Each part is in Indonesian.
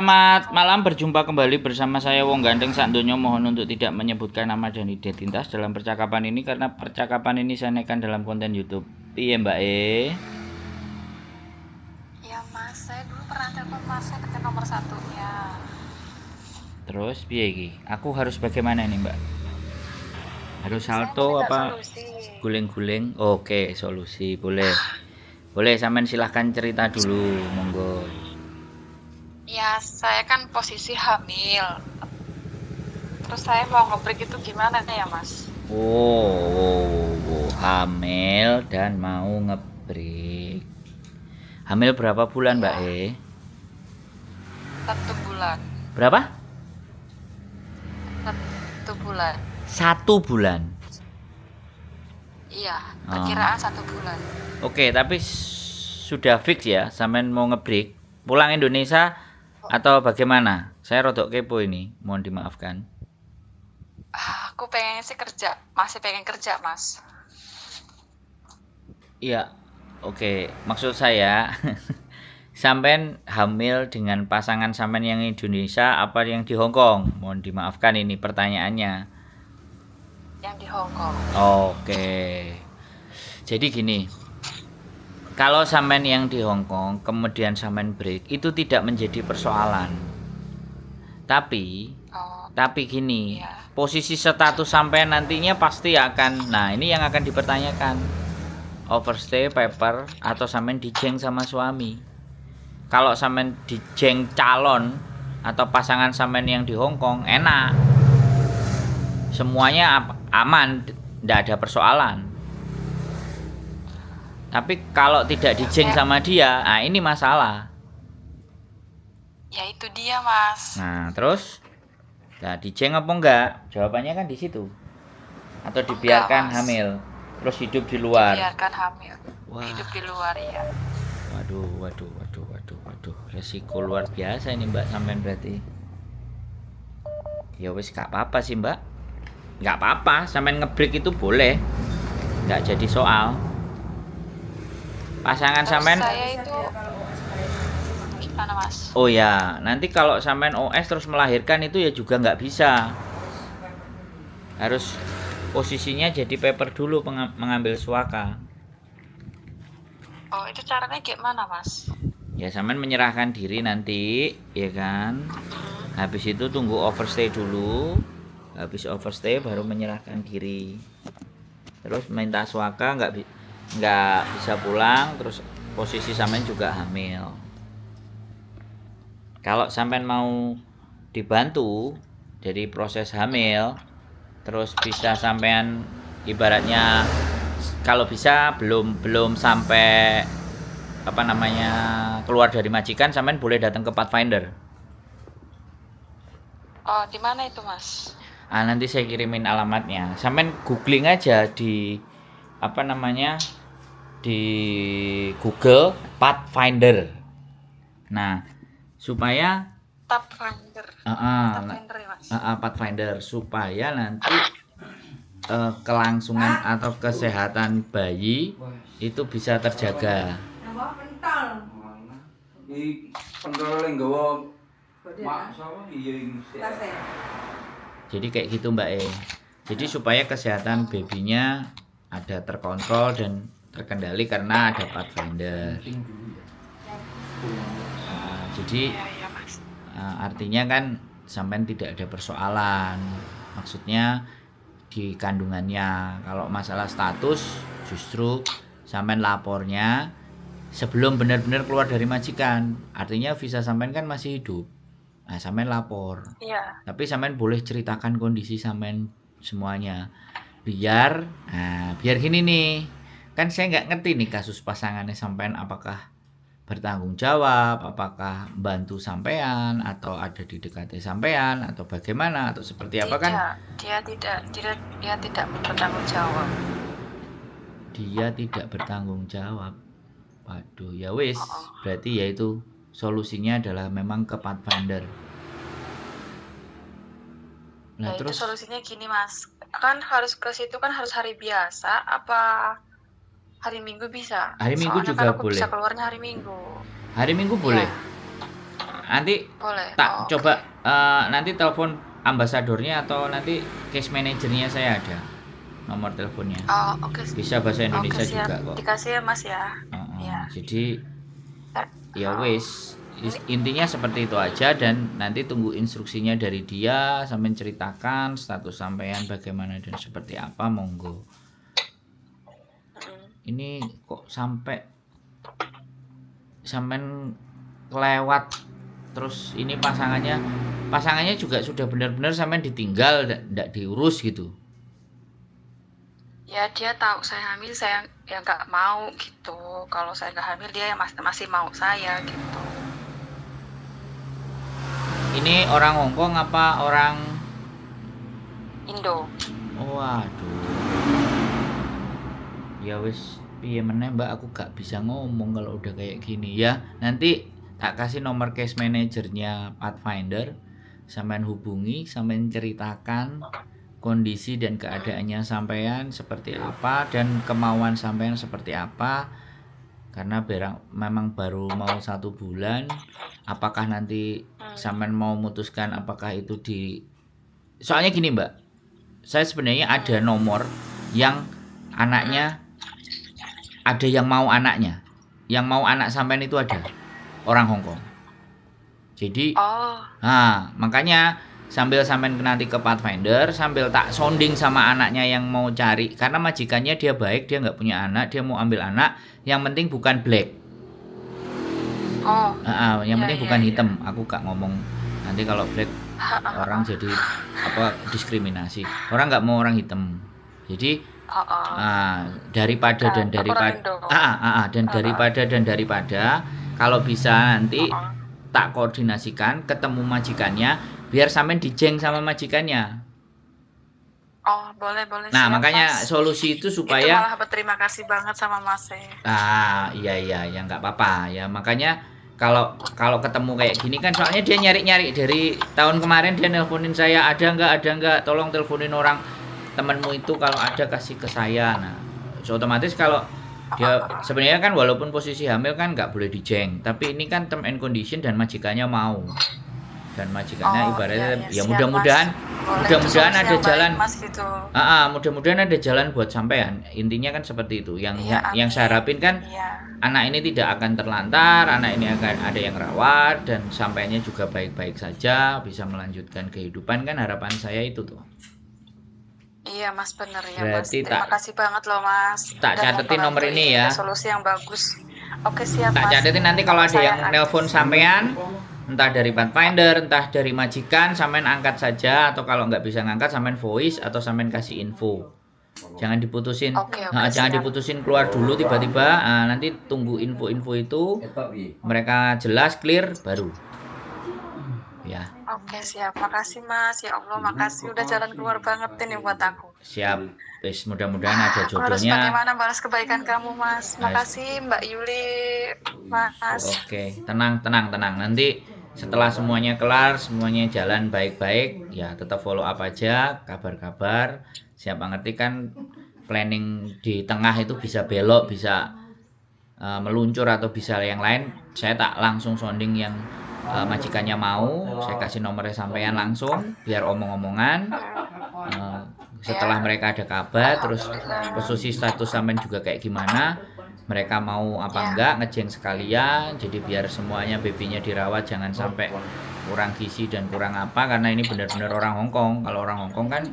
Selamat malam, berjumpa kembali bersama saya Wong Gandeng Sakdonya. Mohon untuk tidak menyebutkan nama dan identitas dalam percakapan ini karena percakapan ini saya naikkan dalam konten YouTube. Iya Mbak Ya mas, saya dulu pernah telepon mas, saya tekan nomor satunya. Terus piye iki? Aku harus bagaimana nih Mbak? Harus Saya mau salto minta apa solusi. guling-guling? Oke, solusi boleh. Boleh, sampean silahkan cerita dulu, monggo. Ya, saya kan posisi hamil. Terus saya mau ngebreak itu gimana ya mas? Hamil dan mau ngebreak. Hamil berapa bulan Mbak Iya, 1 bulan. Berapa? 1 bulan. 1 bulan. Iya, Oh. perkiraan 1 bulan. Oke, tapi sudah fix ya, sampean mau ngebreak, pulang Indonesia atau bagaimana? Saya rodok kepo ini, mohon dimaafkan. Aku pengen sih kerja, masih pengen kerja mas. Iya, oke, maksud saya sampean hamil dengan pasangan sampean yang Indonesia apa yang di Hong Kong? Mohon dimaafkan ini pertanyaannya. Yang di Hong Kong. Oke. Jadi gini, kalau sampean yang di Hong Kong kemudian sampean break itu tidak menjadi persoalan. Tapi Oh, gini, iya. posisi status sampean nantinya pasti akan, nah ini yang akan dipertanyakan. Overstay paper atau sampean dijeng sama suami. Kalau sampean dijeng calon atau pasangan sampean yang di Hong Kong enak. Semuanya aman, tidak ada persoalan. Tapi kalau tidak dijeng sama dia, nah ini masalah. Ya itu dia mas. Nah, terus nah dijeng apa enggak? Jawabannya kan di situ. Atau Enggak dibiarkan mas. hamil, terus hidup di luar. Dibiarkan hamil. Wah, Hidup di luar ya. waduh. Resiko luar biasa ini Mbak sampean berarti. Ya wis gak apa-apa sih Mbak. Gak apa-apa, sampean ngebreak itu boleh. Gak jadi soal. Pasangan Terus sampean. saya itu gimana mas? Oh ya, nanti kalau sampean OS terus melahirkan itu ya juga nggak bisa. Harus posisinya jadi paper dulu mengambil suaka. Oh itu caranya gimana mas? Ya sampean menyerahkan diri nanti, ya kan? Habis itu tunggu overstay dulu. Habis overstay baru menyerahkan diri. Terus minta suaka nggak bisa pulang, terus posisi sampean juga hamil. Kalau sampean mau dibantu jadi proses hamil, terus bisa sampean ibaratnya kalau bisa belum sampai apa namanya keluar dari majikan, sampean boleh datang ke Pathfinder. Oh di mana itu mas? Nanti saya kirimin alamatnya. Sampean googling aja di apa namanya di Google Pathfinder. Nah, supaya Pathfinder. uh, Pathfinder ya mas? Pathfinder supaya nanti kelangsungan atau kesehatan bayi itu bisa terjaga. Jadi kayak gitu Mbak Jadi supaya kesehatan babynya ada terkontrol dan terkendali karena ada Pathfinder. Jadi Iya mas. artinya kan sampean tidak ada persoalan. Maksudnya di kandungannya. Kalau masalah status justru sampean lapornya sebelum benar-benar keluar dari majikan. Artinya visa sampean kan masih hidup. Nah, sampean lapor. Iya. Tapi sampean boleh ceritakan kondisi sampean semuanya. Biar biar gini nih. Kan saya nggak ngerti nih kasus pasangannya sampean apakah bertanggung jawab, apakah bantu sampean atau ada di dekatnya sampean atau bagaimana atau seperti apa kan? Dia tidak bertanggung jawab. Dia tidak bertanggung jawab. Waduh, ya wis, Oh. berarti yaitu solusinya adalah memang ke Pathfinder. Nah, Ya itu terus solusinya gini mas. Kan harus ke situ kan harus hari biasa apa hari Minggu bisa? hari Minggu Soalnya juga kan aku boleh. bisa keluarnya hari Minggu. Hari Minggu boleh. Iya. nanti Boleh. tak Oh, oke. coba nanti telepon ambasadornya atau nanti case manajernya saya ada nomor teleponnya. Oh, oke. Bisa bahasa Oke, Indonesia siap. juga kok. Dikasih ya, Mas ya. Iya. Jadi Eh, ya oh. wis Ini intinya seperti itu aja dan nanti tunggu instruksinya dari dia sampai ceritakan status sampean bagaimana dan seperti apa monggo. Ini kok sampai sampean kelewat terus ini pasangannya juga sudah benar-benar sampean ditinggal ndak diurus gitu. ya dia tahu saya hamil, saya ya nggak mau gitu. Kalau saya nggak hamil, dia masih mau saya gitu. Ini orang Hongkong apa orang Indo. waduh. Ya wis piye meneh Mbak, aku gak bisa ngomong kalau udah kayak gini ya. Nanti tak kasih nomor case manajernya Pathfinder, sampean hubungi, sampean ceritakan kondisi dan keadaannya sampean seperti apa dan kemauan sampean seperti apa. Karena memang baru mau 1 bulan, apakah nanti sampean mau memutuskan apakah itu soalnya gini Mbak, saya sebenarnya ada nomor yang anaknya ada yang mau anaknya. Yang mau anak sampean itu ada orang Hongkong. Jadi makanya sambil sampean nanti ke Pathfinder, sambil tak sounding sama anaknya yang mau cari, karena majikannya dia baik, dia nggak punya anak, dia mau ambil anak, yang penting bukan black. Yang penting bukan hitam. Aku gak ngomong nanti kalau black orang jadi diskriminasi. Orang nggak mau orang hitam. Jadi daripada kalau bisa nanti tak koordinasikan ketemu majikannya biar sampean dijeng sama majikannya. Oh, boleh. Nah, siap, makanya Mas. solusi itu Itu supaya malah berterima kasih banget sama Mas. iya ya nggak apa-apa ya. Makanya kalau ketemu kayak gini kan soalnya dia nyari-nyari dari tahun kemarin, dia nelponin saya, ada nggak tolong teleponin orang temanmu itu, kalau ada kasih ke saya. Nah, otomatis kalau dia sebenarnya kan walaupun posisi hamil kan nggak boleh dijeng, tapi ini kan term and condition dan majikannya mau, dan majikannya ibaratnya ya mudah-mudahan ada jalan gitu. Mudah-mudahan ada jalan buat sampean. Intinya kan seperti itu. Yang saya harapin kan anak ini tidak akan terlantar, anak ini akan ada yang rawat dan sampainya juga baik-baik saja, bisa melanjutkan kehidupan, kan harapan saya itu tuh. Iya Mas, bener ya Berarti Mas. Terima kasih banget loh Mas. Tak catetin nomor ini ya. Solusi yang bagus. Oke, siap Tak Mas. catetin nanti kalau ada yang nelpon sampean, entah dari Pathfinder, entah dari majikan, sampean angkat saja, atau kalau nggak bisa ngangkat sampean voice atau sampean kasih info. Jangan diputusin. Jangan diputusin keluar dulu tiba-tiba. Nanti tunggu info-info itu mereka jelas clear baru. Ya. Oke, siap. Makasih Mas. Ya Allah, makasih udah jalan keluar banget ini buat aku. Siap. Wis, mudah-mudahan ada jodohnya. Harus bagaimana balas kebaikan kamu Mas. Makasih Mbak Yuli, Mas. Oke, tenang. Nanti setelah semuanya kelar, semuanya jalan baik-baik, ya tetap follow up aja, kabar-kabar. Siapa ngerti kan planning di tengah itu bisa belok, bisa meluncur atau bisa yang lain. Saya tak langsung sounding yang majikannya mau, saya kasih nomornya sampean langsung biar omong-omongan. Setelah mereka ada kabar, terus posisi status sampean juga kayak gimana, mereka mau apa enggak, ngejeng sekalian, jadi biar semuanya babynya dirawat, jangan sampai kurang gizi dan kurang apa, karena ini benar-benar orang Hongkong. Kalau orang Hongkong kan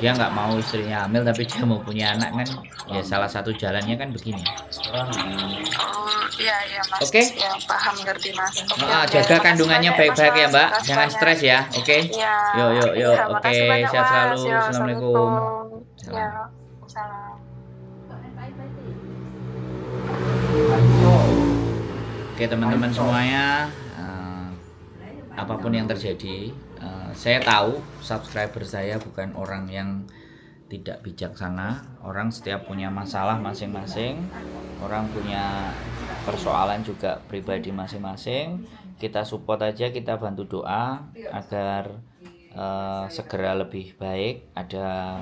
dia nggak mau istrinya hamil tapi dia mau punya anak kan, ya salah satu jalannya kan begini. Iya Mas. Oke. Ya, paham, ngerti Mas. Jaga kandungannya baik-baik ya Mbak, jangan stres ya. Oke. Yuk. Oke, sehat selalu. Assalamualaikum. Ya, salam. Oke teman-teman semuanya, apapun yang terjadi, saya tahu subscriber saya bukan orang yang tidak bijaksana. Orang setiap punya masalah masing-masing, orang punya persoalan juga pribadi masing-masing. Kita support aja, kita bantu doa agar segera lebih baik, ada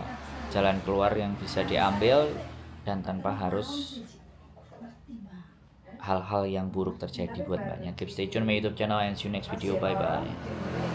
jalan keluar yang bisa diambil dan tanpa harus hal-hal yang buruk terjadi buat mbaknya. Keep stay tune my YouTube channel and see you next video. Bye bye.